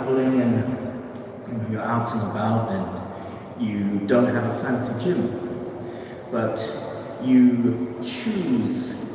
traveling and you're out and about and you don't have a fancy gym, but you choose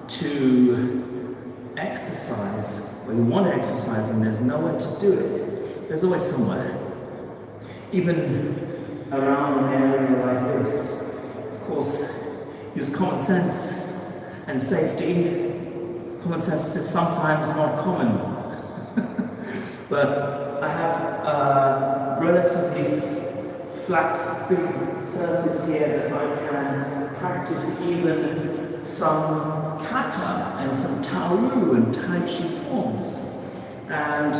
to exercise, or you want to exercise and there's nowhere to do it. There's always somewhere. Even around an area like this, of course, use common sense and safety. Common sense is sometimes not common. But I have a relatively flat, big surface here that I can practice even some kata and some taoru and tai chi forms. And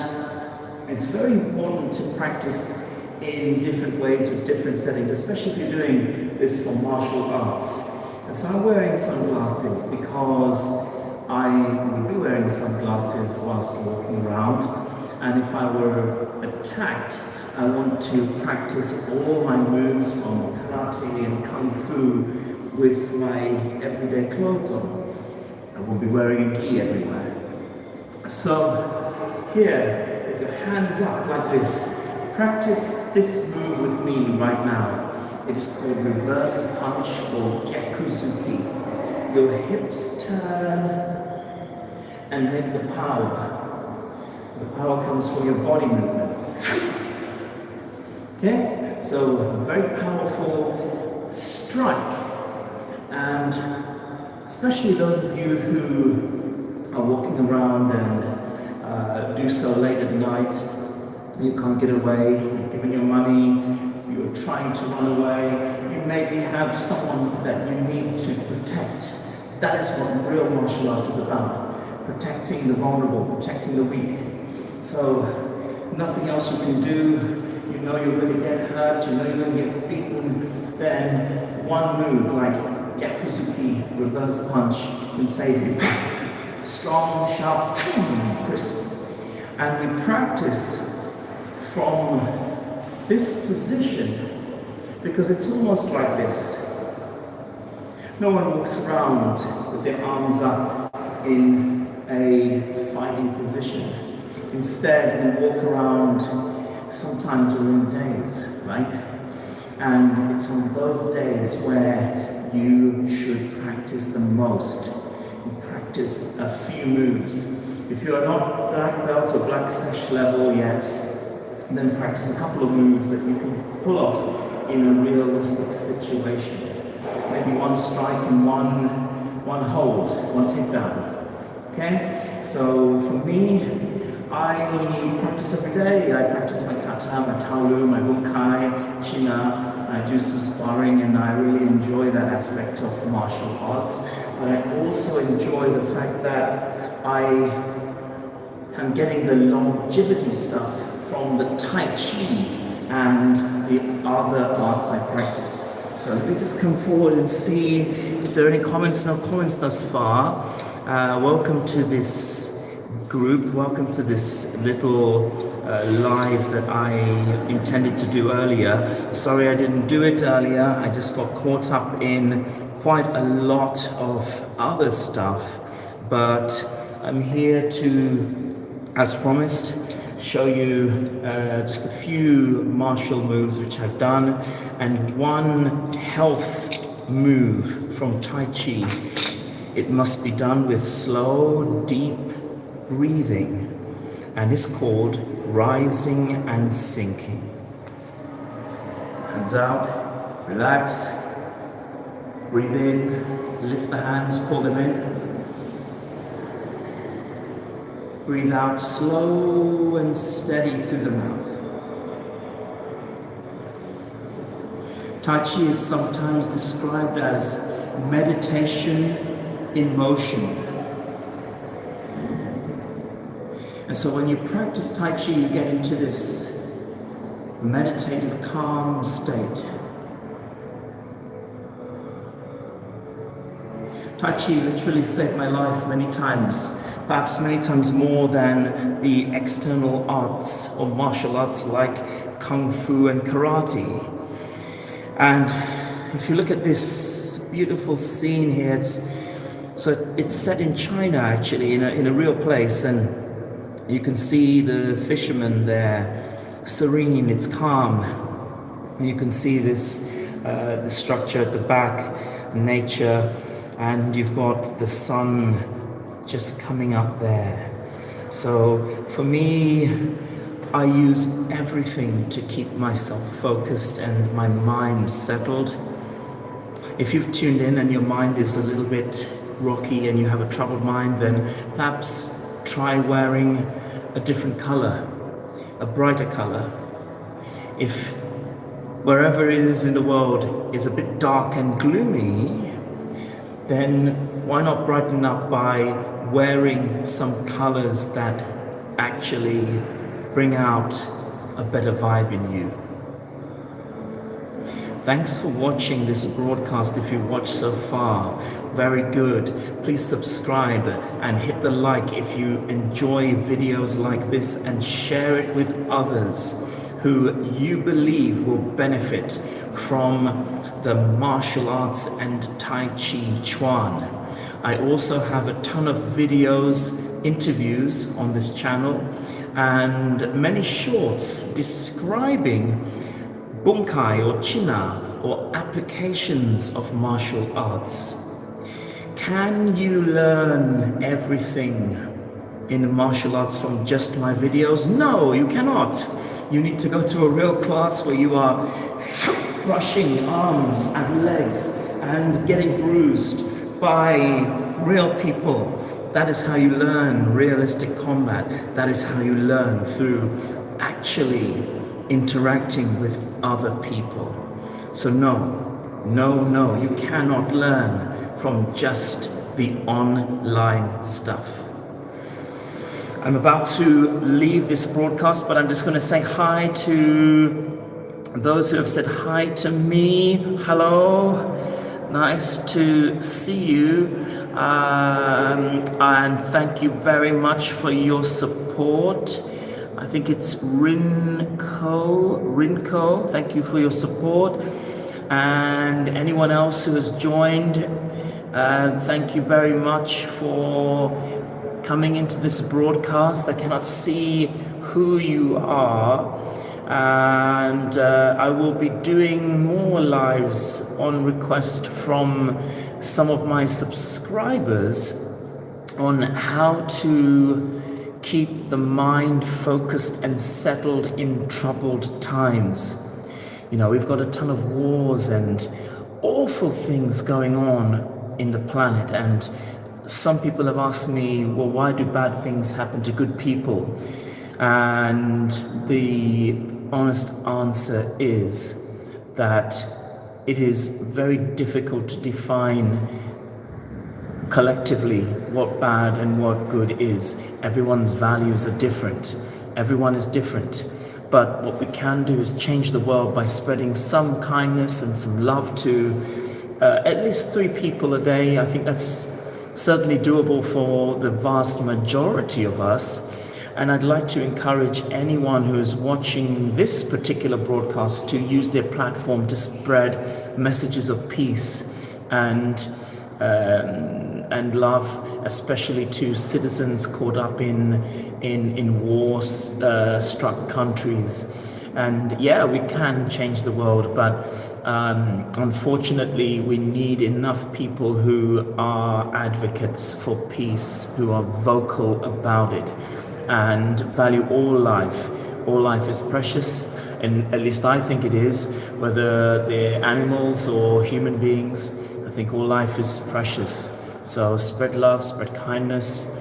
it's very important to practice in different ways with different settings, especially if you're doing this for martial arts. And so I'm wearing sunglasses because I would be wearing sunglasses whilst walking around, and if I were attacked, I want to practice all my moves from karate and kung fu with my everyday clothes on. I won't be wearing a gi everywhere. So here, with your hands up like this, practice this move with me right now. It is called reverse punch or gyakuzuki. Your hips turn and make the power. The power comes from your body movement. Okay? So, very powerful strike. And especially those of you who are walking around and do so late at night, you can't get away, you've given your money, you're trying to run away, you maybe have someone that you need to protect. That is what real martial arts is about. Protecting the vulnerable, protecting the weak. So nothing else you can do, you know you're going to get hurt, you know you're going to get beaten, then one move like gyakuzuki, reverse punch, can save you. Strong, sharp, crisp. And we practice from this position because it's almost like this. No one walks around with their arms up in a fighting position. Instead, we walk around, sometimes we're in daze, right? And it's on those days where you should practice the most. You practice a few moves. If you're not black belt or black sash level yet, then practice a couple of moves that you can pull off in a realistic situation. Maybe one strike and one hold, one takedown. Okay? So for me, I practice every day. I practice my kata, my taoru, my bunkai, china. I do some sparring and I really enjoy that aspect of martial arts. But I also enjoy the fact that I am getting the longevity stuff from the TaiChi and the other arts I practice. So let me just come forward and see if there are any comments. No comments thus far. Welcome to this group. Welcome to this little live that I intended to do earlier. Sorry I didn't do it earlier. I just got caught up in quite a lot of other stuff. But I'm here to, as promised, show you just a few martial moves which I've done and one health move from Tai Chi. It must be done with slow, deep breathing and is called rising and sinking. Hands out, relax, breathe in, lift the hands, pull them in. Breathe out slow and steady through the mouth. Tai Chi is sometimes described as meditation in motion. And so when you practice Tai Chi, you get into this meditative, calm state. Tai Chi literally saved my life many times. Perhaps many times more than the external arts or martial arts like Kung Fu and Karate. And if you look at this beautiful scene here, it's set in China actually, in a real place. And You can see the fisherman there, serene, it's calm. You can see the structure at the back, nature, and you've got the sun just coming up there. So for me, I use everything to keep myself focused and my mind settled. If you've tuned in and your mind is a little bit rocky and you have a troubled mind, then perhaps try wearing a different color, a brighter color. If wherever it is in the world is a bit dark and gloomy, then why not brighten up by wearing some colors that actually bring out a better vibe in you. Thanks for watching this broadcast. If you've watched so far, very good. Please subscribe and hit the like if you enjoy videos like this, and share it with others who you believe will benefit from the martial arts and Tai Chi Chuan. I also have a ton of videos, interviews on this channel, and many shorts describing bunkai or china or applications of martial arts. Can you learn everything in martial arts from just my videos? No, you cannot. You need to go to a real class where you are crushing arms and legs and getting bruised by real people. That is how you learn realistic combat. That is how you learn, through actually interacting with other people. So no, you cannot learn from just the online stuff. I'm about to leave this broadcast, but I'm just going to say hi to those who have said hi to me. Hello, nice to see you, and thank you very much for your support. I think it's Rinko, thank you for your support. And anyone else who has joined, thank you very much for coming into this broadcast. I cannot see who you are, and I will be doing more lives on request from some of my subscribers on how to keep the mind focused and settled in troubled times. You know, we've got a ton of wars and awful things going on in the planet, and some people have asked me, well, why do bad things happen to good people? And the honest answer is that it is very difficult to define collectively what bad and what good is. Everyone's values are different. Everyone is different. But what we can do is change the world by spreading some kindness and some love to at least 3 people a day. I think that's certainly doable for the vast majority of us. And I'd like to encourage anyone who is watching this particular broadcast to use their platform to spread messages of peace and love, especially to citizens caught up in war-struck countries. And yeah, we can change the world, but unfortunately we need enough people who are advocates for peace, who are vocal about it and value all life. All life is precious, and at least I think it is, whether they're animals or human beings. I think all life is precious. So spread love, spread kindness,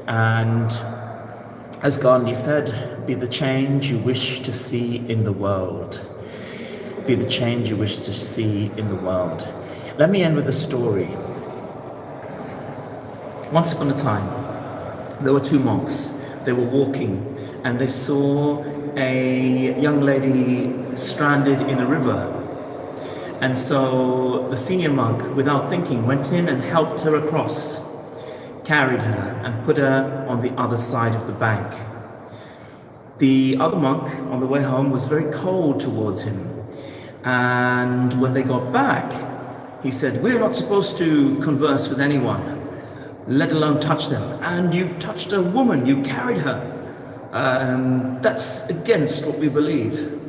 and as Gandhi said, be the change you wish to see in the world. Be the change you wish to see in the world. Let me end with a story. Once upon a time, there were 2 monks. They were walking and they saw a young lady stranded in a river. And so the senior monk, without thinking, went in and helped her across, carried her and put her on the other side of the bank. The other monk on the way home was very cold towards him. And when they got back, he said, "We're not supposed to converse with anyone, let alone touch them. And you touched a woman, you carried her. That's against what we believe.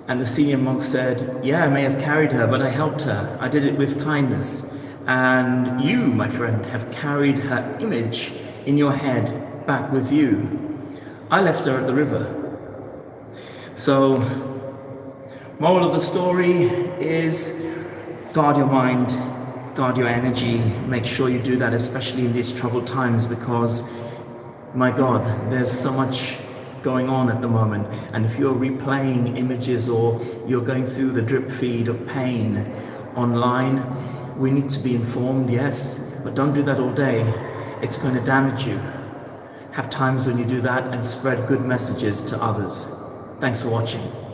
And the senior monk said, yeah, I may have carried her, but I helped her. I did it with kindness. And you, my friend, have carried her image in your head back with you. I left her at the river. So, moral of the story is guard your mind, guard your energy. Make sure you do that, especially in these troubled times, because my God, there's so much going on at the moment. And if you're replaying images or you're going through the drip feed of pain online, we need to be informed, yes, but don't do that all day. It's going to damage you. Have times when you do that and spread good messages to others. Thanks for watching.